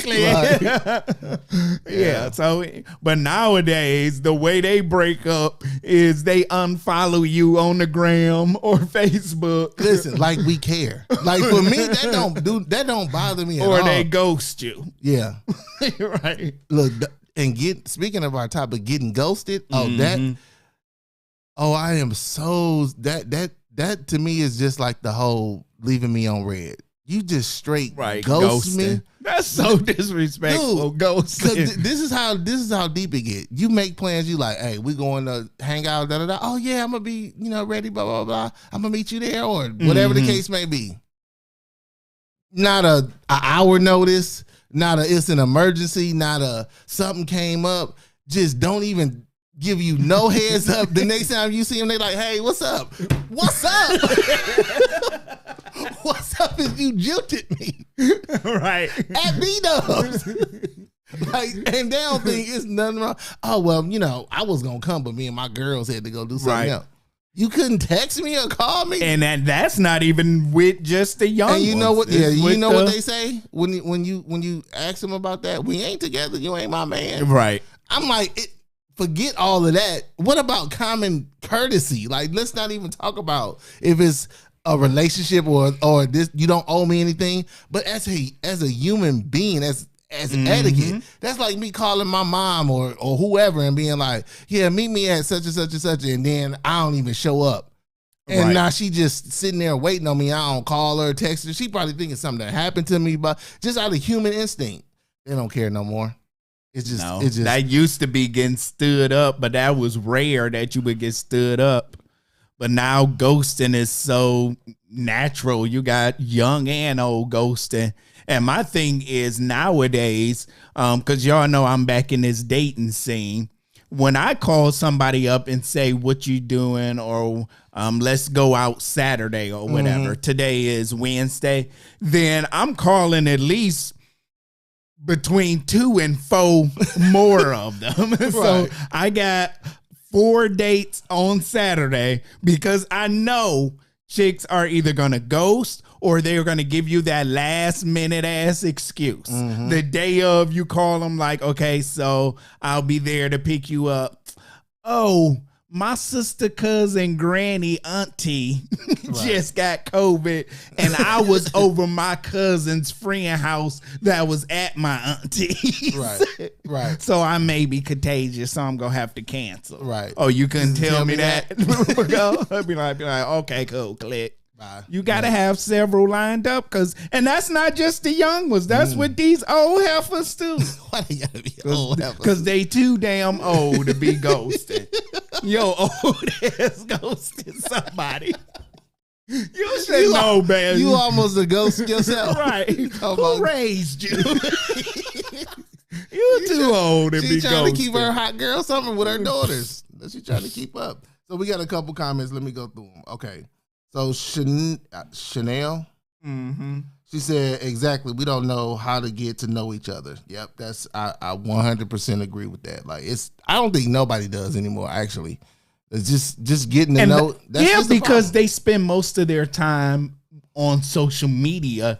Yeah. So, but nowadays, the way they break up is they unfollow you on the gram or Facebook. Listen, like we care. Like for me, that don't bother me at all. Or they ghost you. Yeah. Right. Look, and speaking of our topic, getting ghosted. I am so that to me is just like the whole leaving me on red. You just straight ghost me. That's so disrespectful. Ghosting. This is how deep it get. You make plans. You like, hey, we going to hang out. Da, da, da. Oh yeah, I'm gonna be ready. Blah blah blah. I'm gonna meet you there or whatever the case may be. Not a hour notice. Not it's an emergency, not something came up. Just don't even give you no heads up. The next time you see them, they like, hey, what's up? What's up? What's up if you jilted me? Right. At B-Dubs. Like, and they don't think it's nothing wrong. Oh, well, I was going to come, but me and my girls had to go do something else. You couldn't text me or call me, and that's not even with just the young. And you know what? Yeah, you know what they say when you ask them about that. We ain't together. You ain't my man. Right. I'm like, forget all of that. What about common courtesy? Like, let's not even talk about if it's a relationship or this, you don't owe me anything. But as a human being, as etiquette, that's like me calling my mom or whoever and being like, yeah, meet me at such and such and such, and then I don't even show up. And now she just sitting there waiting on me. I don't call her, text her. She probably thinking something that happened to me, but just out of human instinct, they don't care no more. It's just that used to be getting stood up, but that was rare that you would get stood up. But now ghosting is so natural. You got young and old ghosting. And my thing is nowadays, because y'all know I'm back in this dating scene. When I call somebody up and say, what you doing? Or let's go out Saturday or whatever. Today is Wednesday. Then I'm calling at least between 2 and 4 more of them. Right. So I got 4 dates on Saturday because I know chicks are either going to ghost or they're going to give you that last minute ass excuse. The day of, you call them like, okay, so I'll be there to pick you up. Oh, my sister, cousin, granny, auntie just got COVID, and I was over my cousin's friend house that was at my auntie. Right. So I may be contagious, so I'm going to have to cancel. Right. Oh, you couldn't tell me that? I'd be like, okay, cool, click. Bye. You got to have several lined up, and that's not just the young ones. That's what these old heifers too. Why they gotta be old heifers? Because they too damn old to be ghosted. Yo, old ass ghosted somebody. You should know, man. You almost a ghost yourself. Right. Who raised you? You too old to be ghosted. She trying to keep her hot girl summer with her daughters. She trying to keep up. So we got a couple comments. Let me go through them. Okay. So Chanel, she said, exactly, we don't know how to get to know each other. Yep, I 100% agree with that. Like, I don't think nobody does anymore, actually. It's just getting to know. Because they spend most of their time on social media,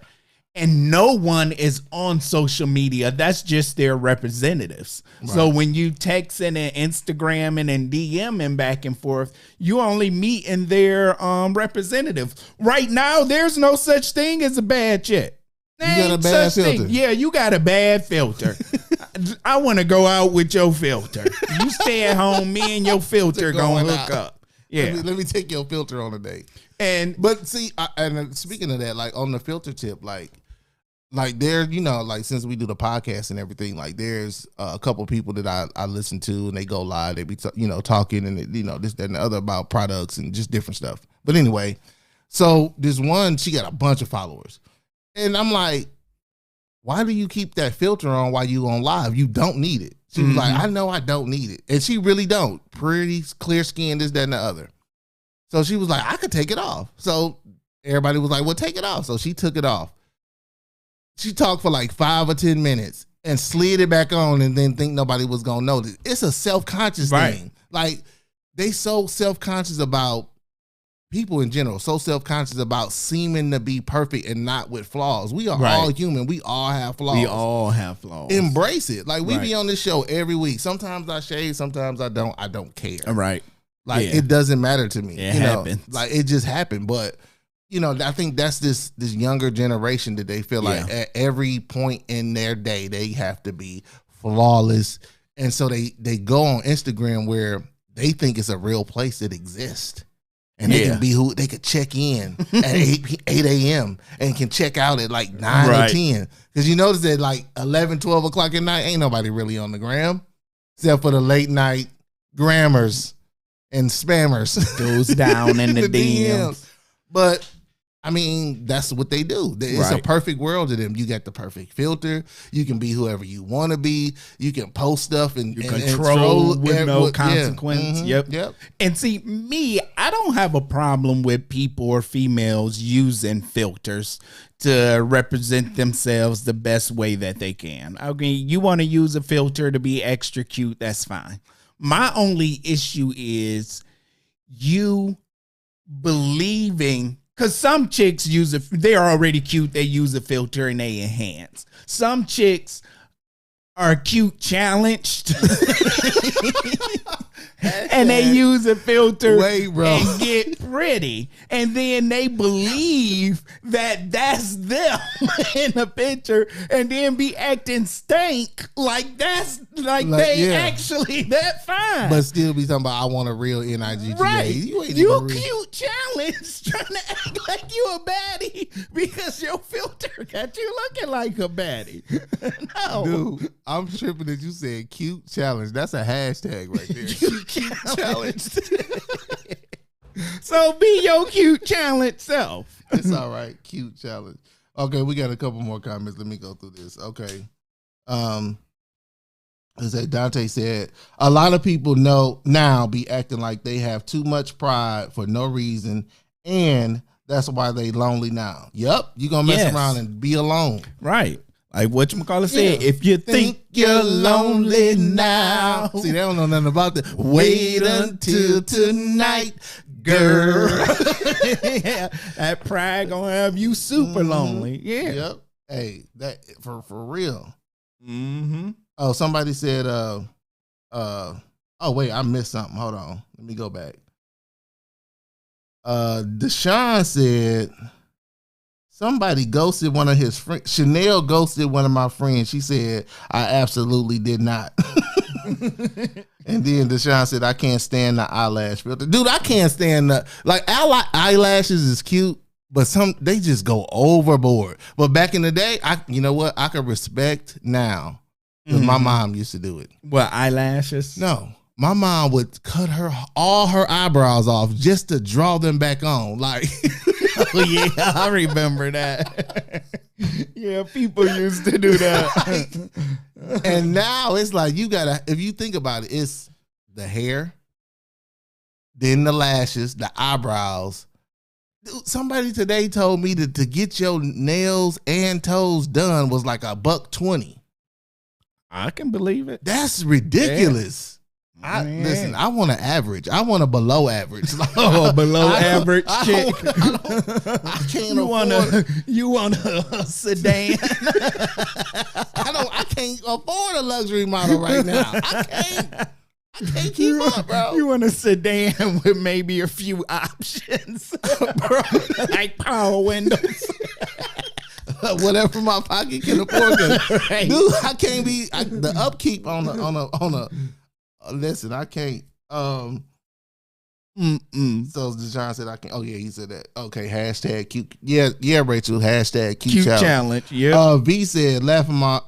and no one is on social media. That's just their representatives. Right. So when you texting and Instagramming and DMing back and forth, you only meeting their representative. Right now, there's no such thing as a bad chick. You got a bad filter. Yeah, you got a bad filter. I want to go out with your filter. You stay at home, me and your filter gonna hook up. Yeah, let me take your filter on a date. But see, and speaking of that, like on the filter tip, like there, like since we do the podcast and everything, like there's a couple people that I listen to and they go live, they be talking and this, that, and the other about products and just different stuff. But anyway, so this one, she got a bunch of followers, and I'm like, why do you keep that filter on while you on live? You don't need it. She was like, I know I don't need it, and she really don't. Pretty clear skin, this, that, and the other. So she was like, I could take it off. So everybody was like, well, take it off. So she took it off. She talked for like 5 or 10 minutes and slid it back on and then think nobody was going to notice. It's a self-conscious thing. Like, they so self-conscious about people in general, so self-conscious about seeming to be perfect and not with flaws. We are all human. We all have flaws. We all have flaws. Embrace it. Like, we be on this show every week. Sometimes I shave, sometimes I don't. I don't care. Right. Like, it doesn't matter to me. It happens. Like, it just happened. But I think that's this younger generation that they feel like at every point in their day, they have to be flawless. And so they go on Instagram where they think it's a real place that exists. And they can be they could check in at 8 a.m. and can check out at like 9 or 10. Because you notice that like 11, 12 o'clock at night, ain't nobody really on the gram except for the late night grammars and spammers. Goes down in the DMs. But I mean, that's what they do. It's a perfect world to them. You got the perfect filter. You can be whoever you want to be. You can post stuff and control with no consequence. Yep. And see, me, I don't have a problem with people or females using filters to represent themselves the best way that they can. I mean, you want to use a filter to be extra cute, that's fine. My only issue is you believing. Because some chicks they're already cute, they use a filter and they enhance. Some chicks are cute challenged. And they use a filter and get pretty. And then they believe that that's them in the picture and then be acting stank like that's like they actually that fine. But still be talking about I want a real NIGGA. Right. You ain't you even cute challenge trying to act like you a baddie because your filter got you looking like a baddie. No. Dude, I'm tripping that you said cute challenge. That's a hashtag right there. Cute challenge. So be your cute challenge self. It's all right. Cute challenge. Okay, we got a couple more comments. Let me go through this. Okay. Dante said, a lot of people know now be acting like they have too much pride for no reason, and that's why they lonely now. Yep, you're going to mess around and be alone. Right. Like whatchamacallit said, if you think you're lonely now. See, they don't know nothing about that. Wait until tonight, girl. Yeah, that pride gonna have you super lonely. Yeah. Yep. Hey, that for real. Mm-hmm. Oh, somebody said, oh wait, I missed something. Hold on. Let me go back. Deshaun said somebody ghosted one of his friends. Chanel ghosted one of my friends. She said, I absolutely did not. And then Deshaun said, I can't stand the eyelash filter. Dude, I can't stand eyelashes is cute, but they just go overboard. But back in the day, you know what? I could respect now. Because my mom used to do it. What, eyelashes? No. My mom would cut all her eyebrows off just to draw them back on. Like, oh yeah, I remember that. Yeah, people used to do that. And now it's like if you think about it, it's the hair, then the lashes, the eyebrows. Dude, somebody today told me that to get your nails and toes done was like $120. I can believe it. That's ridiculous. Listen, I want an average. I want a below average. Below average chick. I can't afford. You want a sedan? I can't afford a luxury model right now. I can't keep up, bro. You want a sedan with maybe a few options, bro, like power windows. Whatever my pocket can afford. Right. Dude, I can't be the upkeep on a. Listen, I can't. So Deshaun said I can't. Oh yeah, he said that. Okay, hashtag cute. Yeah, Rachel. Hashtag cute challenge. Yeah. V said laughing my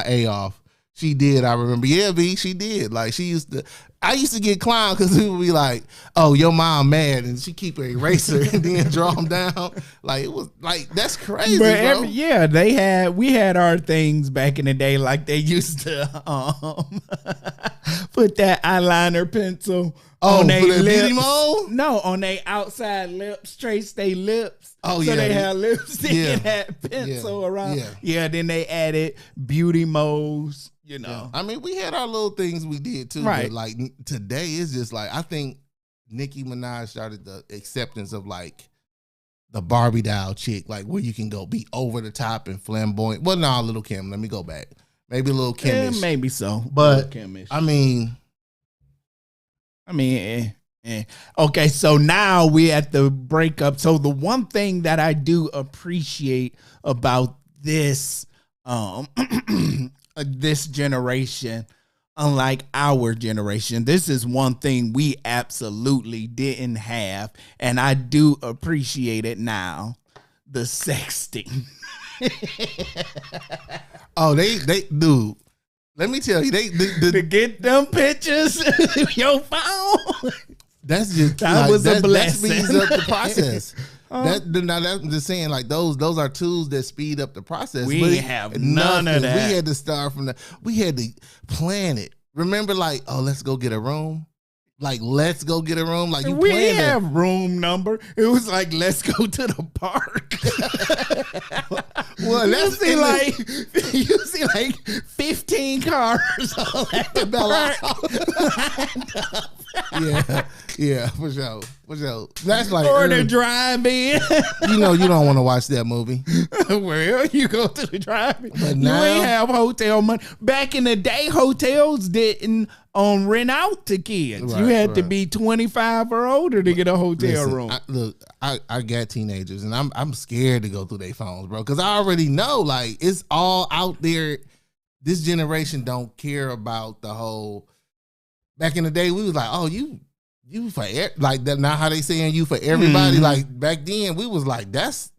A off. She did. I remember. Yeah, V. She did. Like I used to get clowned because people would be like, "Oh, your mom mad," and she keep an eraser and then draw them down. Like it was like that's crazy, bro. We had our things back in the day. Like they used to put that eyeliner pencil on their lips. No, on their outside lips, trace their lips. Oh, so they had lipstick and that pencil around. Yeah, then they added beauty modes. You know, I mean, we had our little things we did too. Right. But like today is just like I think Nicki Minaj started the acceptance of like the Barbie doll chick, like where you can go be over the top and flamboyant. Well, no, Little Kim. Let me go back. Maybe a Little Kim. Maybe so, but Kim-ish. I mean, Okay, so now we at the breakup. So the one thing that I do appreciate about this this generation, unlike our generation, this is one thing we absolutely didn't have, and I do appreciate it now. The sexting. Oh, they dude. Let me tell you, to get them pictures, your phone. That's just that was a blessing. That speeds up the process. I'm just saying, like those are tools that speed up the process. We have none of that. We had to start from we had to plan it. Remember, like, oh, let's go get a room. Like, let's go get a room. Like, you We planned it. have room number. It was like, let's go to the park. Well, you see like 15 cars all at the park. Yeah, for sure. That's like Or the drive-in. you know you don't want to watch that movie. Well, you go to the drive-in. But You now- ain't have hotel money. Back in the day, hotels didn't rent out to kids. You Right, had to right. be 25 or older to get a hotel Listen, room. I got teenagers, and I'm scared to go through their phones, bro, because I already know, like, it's all out there. This generation don't care about the whole. Back in the day, we was like, oh, you for like that. Now how they saying you for everybody? Mm-hmm. Like back then, we was like, that's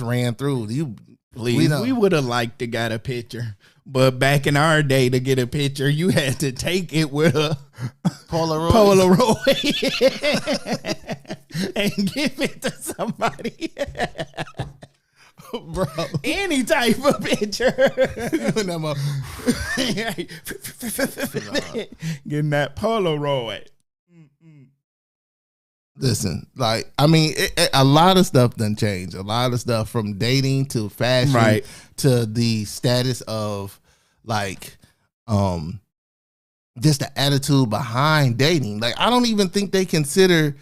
ran through. You Please, we would have liked to got a picture. But back in our day, to get a picture, you had to take it with a Polaroid and give it to somebody. bro. Any type of picture. Getting that Polaroid. Listen, like, I mean, a lot of stuff done changed. A lot of stuff from dating to fashion Right. to the status of, like, just the attitude behind dating. Like, I don't even think they consider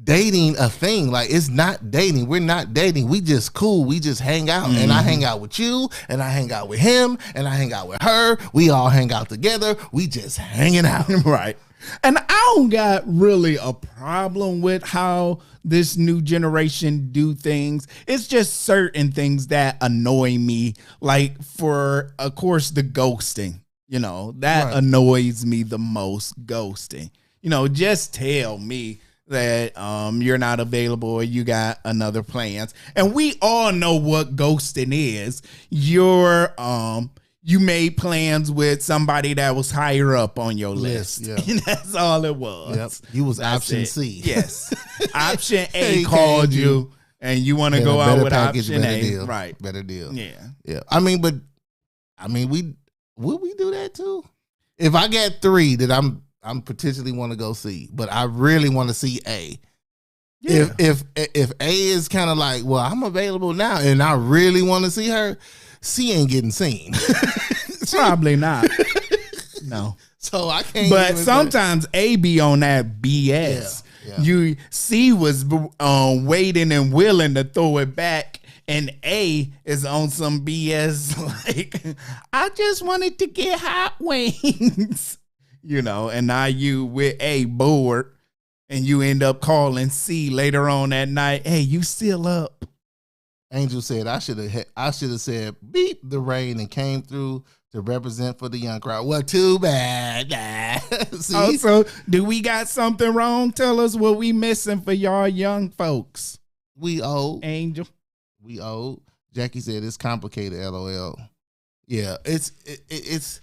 dating a thing. Like, it's not dating. We're not dating. We just cool. We just hang out. And I hang out with you, and I hang out with him, and I hang out with her. We all hang out together. We just hanging out. Right. And I don't got really a problem with how this new generation do things. It's just certain things that annoy me. Like, for, of course, the ghosting. You know, that Right. annoys me the most, ghosting. You know, just tell me that you're not available or you got another plans. And we all know what ghosting is. You made plans with somebody that was higher up on your list. yeah. And that's all it was. Yep. You was That's option it. C. Yes. Option A He called came you and you want to Had go a out better with package, option better A. deal. Right. Better deal. Yeah. Yeah. Would we do that too? If I got 3 that I'm potentially want to go see, but I really want to see A. Yeah. If A is kind of like, well, I'm available now, and I really want to see her, C ain't getting seen. Probably not. No. So I can't. But even say- sometimes A be on that BS. Yeah. You C was waiting and willing to throw it back, and A is on some BS like, I just wanted to get hot wings. You know, and now you with A bored, and you end up calling C later on that night. Hey, you still up? Angel said I should have said beep the rain and came through to represent for the young crowd. Well, too bad. See? Oh, so do we got something wrong? Tell us what we missing for y'all young folks. We old. Angel. We old. Jackie said it's complicated. LOL. Yeah, it's.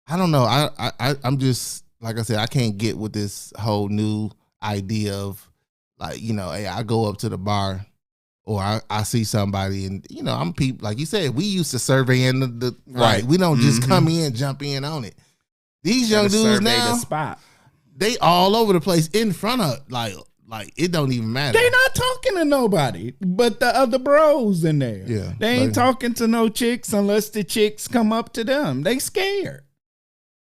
I don't know. I'm just, like I said, I can't get with this whole new idea of, like, you know, hey, I go up to the bar or I see somebody and, you know, I'm people, like you said, we used to surveying the right. We don't just come in, jump in on it. These young dudes Survey now, the spot. they all over the place in front of, like it don't even matter. They not talking to nobody but the other bros in there. Yeah, They ain't like- talking to no chicks unless the chicks come up to them. They scared.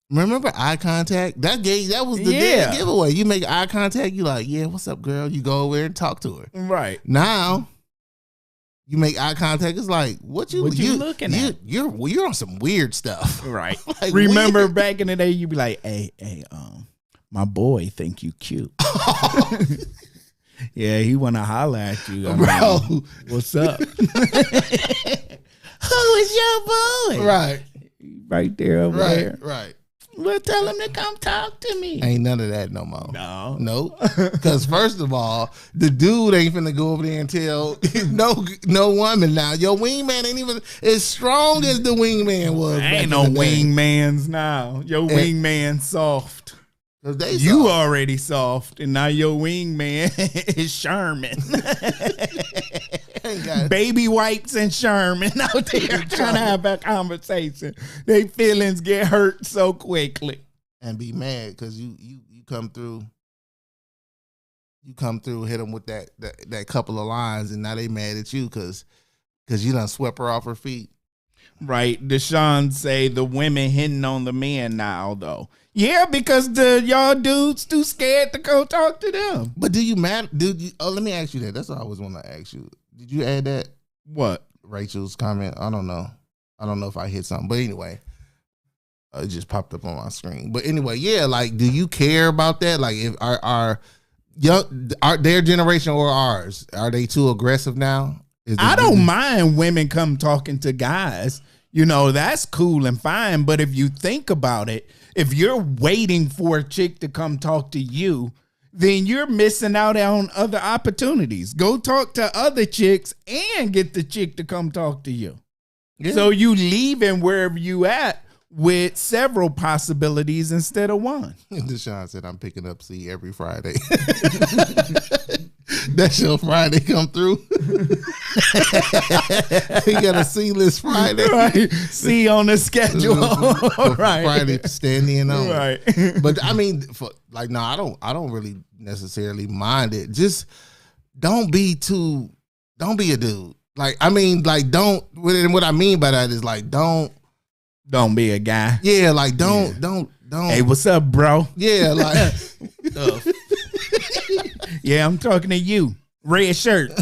Remember eye contact? That was the Yeah. dead giveaway. You make eye contact, you like, yeah, what's up, girl? You go over there and talk to her. Right. Now, you make eye contact. It's like, what you looking at? You're on some weird stuff. Right. Like, Remember weird. back in the day, you'd be like, hey, my boy think you cute. Yeah, he want to holler at you. I Bro. mean, what's up? Who is your boy? Right. Right there over there. Right. Well, tell him to come talk to me. Ain't none of that no more. No. Nope. Because first of all, the dude ain't finna go over there and tell no woman now. Your wingman ain't even as strong as the wingman was. back Ain't in no the day. wingmans now. Your wingman soft. 'Cause they You saw- already soft, and now your wingman is Sherman. ain't got- Baby wipes and Sherman out there trying to have a conversation. They feelings get hurt so quickly. and be mad because you come through you come through, hit them with that couple of lines, and now they mad at you because you done swept her off her feet. Right. Deshaun say the women hitting on the men now, though. Yeah, because y'all dudes too scared to go talk to them. But do you matter? Let me ask you that. That's what I always want to ask you. Did you add that? What? Rachel's comment. I don't know if I hit something, but anyway, it just popped up on my screen. But anyway, yeah, like, do you care about that? Like, if are their generation or ours, are they too aggressive now? I don't mind women come talking to guys. You know, that's cool and fine. But if you think about it, if you're waiting for a chick to come talk to you, then you're missing out on other opportunities. Go talk to other chicks and get the chick to come talk to you. Yeah. So you leaving wherever you at with several possibilities instead of one. Deshaun said, I'm picking up C every Friday. That's your Friday come through. You got a C-list Friday. Right. C on the schedule. Right. Friday standing on. Right. But I mean, I don't really necessarily mind it. Just don't be a dude. Like, I mean, like, don't, and what I mean by that is, like, don't be a guy. Yeah, like, don't. Hey, what's up, bro? Yeah, like. Yeah, I'm talking to you. Red shirt.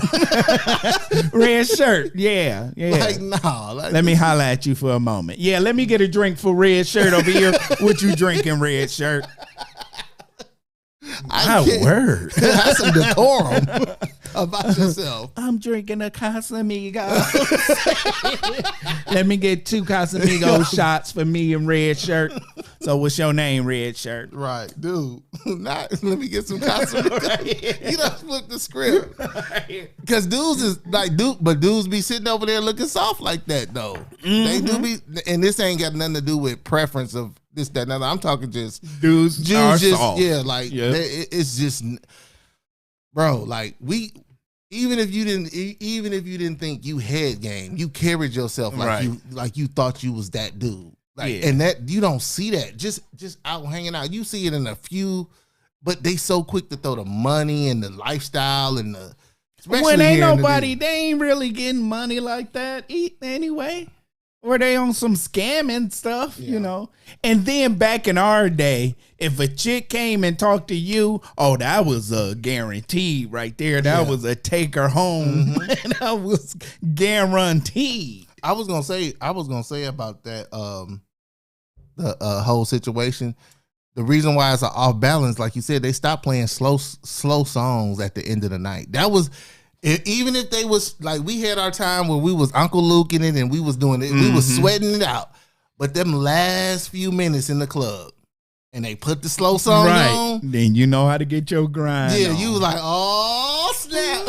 Red shirt. Yeah. Like, no. Let me holler at you for a moment. Yeah, let me get a drink for red shirt over here. What you drinking, red shirt? My word. That's some decorum about yourself. I'm drinking a Casamigos. Let me get 2 Casamigos shots for me and red shirt. So what's your name, red shirt? Right, dude. Let me get some Casamigos. Right. You done flipped the script. Because dudes is like, but dudes be sitting over there looking soft like that, though. Mm-hmm. They do be, and this ain't got nothing to do with preference of this, that, and other. I'm talking just dudes just soft. Yeah, like, it's just, bro, like, even if you didn't think you had game, you carried yourself like you thought you was that dude. Like, and that you don't see that just out hanging out. You see it in a few, but they so quick to throw the money and the lifestyle and the. When ain't nobody, they ain't really getting money like that anyway. Or they on some scamming stuff, you know. And then back in our day, if a chick came and talked to you, oh, that was a guarantee right there. That was a take her home. Mm-hmm. That was guaranteed. I was gonna say about that the whole situation. The reason why it's an off balance, like you said, they stopped playing slow songs at the end of the night. That was. Even if they was like, we had our time where we was Uncle Luke in it and we was doing it, we was sweating it out. But them last few minutes in the club and they put the slow song on. Then you know how to get your grind. Yeah, on. You was like, oh snap.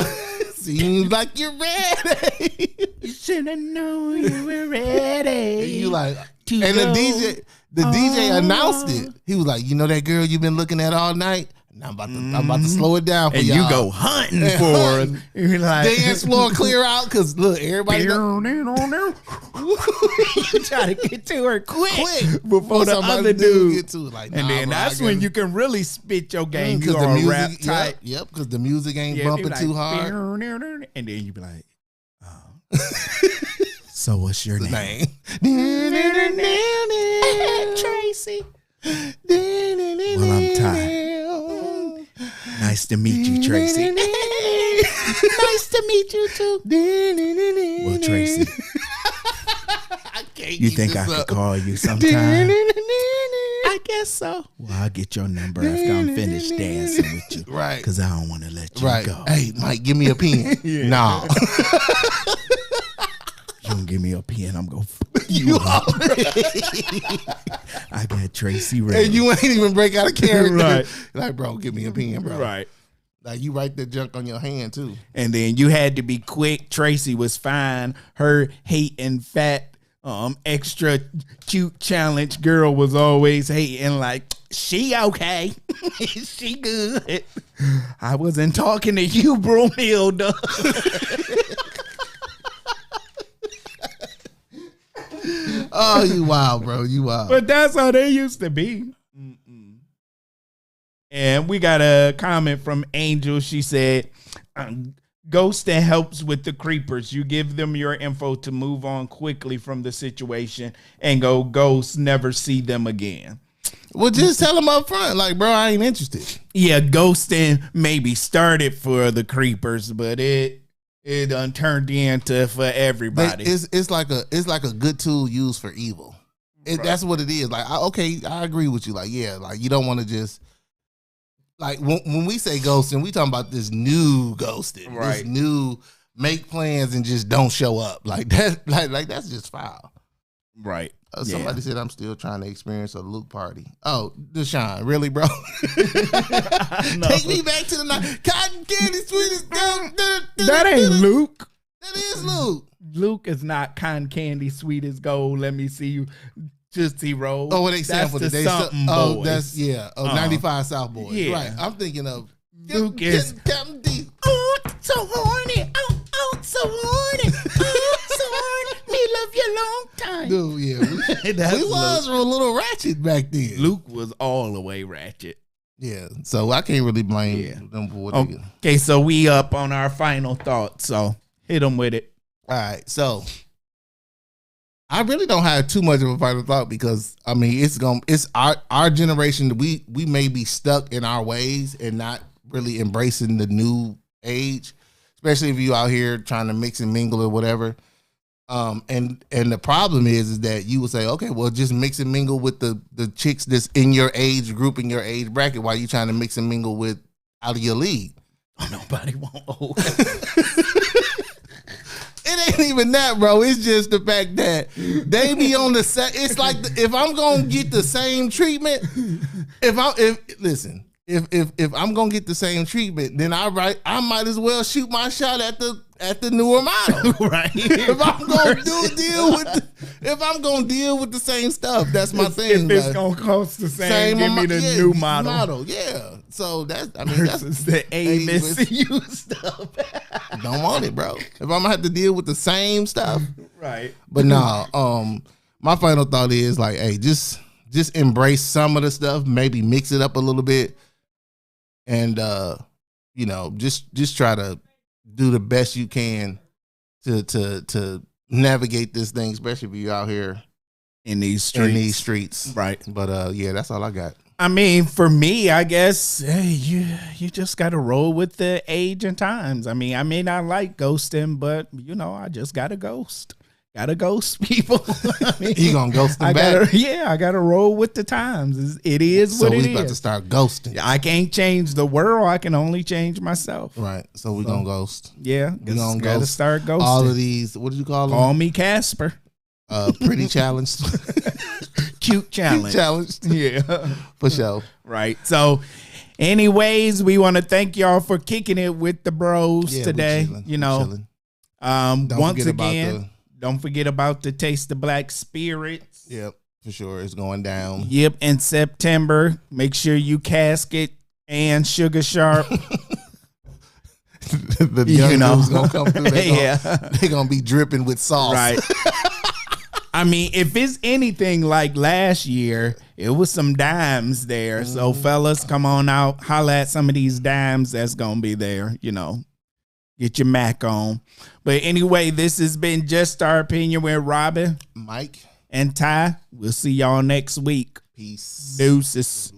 Seems like you're ready. You should have known you were ready. And you like, and the DJ announced it. He was like, you know that girl you've been looking at all night? Now I'm about to slow it down for and y'all. You go hunting for it. You're like, dance floor clear out because look, everybody. You try to get to her quick before the other dude get to it. Like, and then that's when you can really spit your game. You are rap tight. Yep, because the music ain't bumping too hard. And then you be like, oh. So what's your name? Tracy. Well, I'm tired. Nice to meet you, Tracy. Nice to meet you too. Well, Tracy, you think I could call you sometime? I guess so. Well, I'll get your number after I'm finished dancing with you. Right. Because I don't want to let you go. Hey, Mike, give me a pen. Nah. You don't give me a pen, I'm going to fuck you up. I got Tracy ready. And you ain't even break out a character. Right. Like, bro, give me a pen, bro. Right. Like, you write that junk on your hand, too. And then you had to be quick. Tracy was fine. Her hating fat, extra cute challenge girl was always hating like, she okay. She good. I wasn't talking to you, Bromilda. Oh, you wild, bro. You wild. But that's how they used to be. And we got a comment from Angel. She said, ghosting helps with the creepers. You give them your info to move on quickly from the situation and go ghost, never see them again. Well, just tell them up front, like, bro, I ain't interested. Yeah, ghosting maybe started for the creepers, but it done turned into for everybody. It's like a good tool used for evil. That's what it is. Like, I agree with you. Like, yeah, like you don't want to just like when we say ghosting, we talking about this new ghosting, right? This new make plans and just don't show up. Like that, like that's just foul, right? Somebody said I'm still trying to experience a Luke party. Oh, Deshaun, really, bro? Take me back to the night. Cotton candy, sweetest. That ain't Luke. That is Luke. Luke is not cotton candy, sweet as gold. Let me see you. Just roll. Oh, what they sampled the today? Something oh, boys. That's 95 South Boys. Yeah. Right. I'm thinking of Luke is Captain D. Oh, so horny. Oh, so horny. Oh, so horny. Me love you long time. Dude, yeah. We was a little ratchet back then. Luke was all the way ratchet. Yeah. So I can't really blame them for what they did. Okay, so we up on our final thoughts. So hit them with it. All right. So I really don't have too much of a final thought because I mean it's our generation. We may be stuck in our ways and not really embracing the new age, especially if you out here trying to mix and mingle or whatever. And the problem is that you will say, okay, well, just mix and mingle with the chicks that's in your age group, in your age bracket, while you trying to mix and mingle with out of your league. Oh, nobody won't hold. It ain't even that, bro. It's just the fact that they be on the same. It's like if I'm gonna get the same treatment, if I'm gonna get the same treatment, then I might as well shoot my shot at the newer model, right? If I'm gonna deal with the same stuff, that's my thing. If it's gonna cost the same give me the new model. Yeah. So that's versus the ABCU stuff. Don't want it, bro. If I'm gonna have to deal with the same stuff, right? But nah. My final thought is like, hey, just embrace some of the stuff, maybe mix it up a little bit, and just try to do the best you can to navigate this thing, especially if you're out here in these streets. Right. But yeah, that's all I got. I mean, for me, I guess, hey, you just got to roll with the age and times. I mean, I may not like ghosting, but, I just got to ghost. Got to ghost people. I mean, you going to ghost them back? I got to roll with the times. It is what it is. So we about to start ghosting. I can't change the world. I can only change myself. Right. So we going to ghost. Yeah. We going to got to start ghosting. All of these, what did you call them? Call me Casper. Pretty challenged. Cute challenge. Challenged. Yeah. For sure. Right. So, anyways, we want to thank y'all for kicking it with the bros today. Chilling. Once again, don't forget about the Taste of Black Spirits. Yep, for sure. It's going down. Yep, in September. Make sure you Casket and Sugar Sharp. The young dudes gonna come through. They're gonna be dripping with sauce. Right. I mean, if it's anything like last year, it was some dimes there. Mm. So, fellas, come on out. Holla at some of these dimes that's going to be there, Get your Mac on. But anyway, this has been Just Our Opinion with Robin, Mike, and Ty. We'll see y'all next week. Peace. Deuces.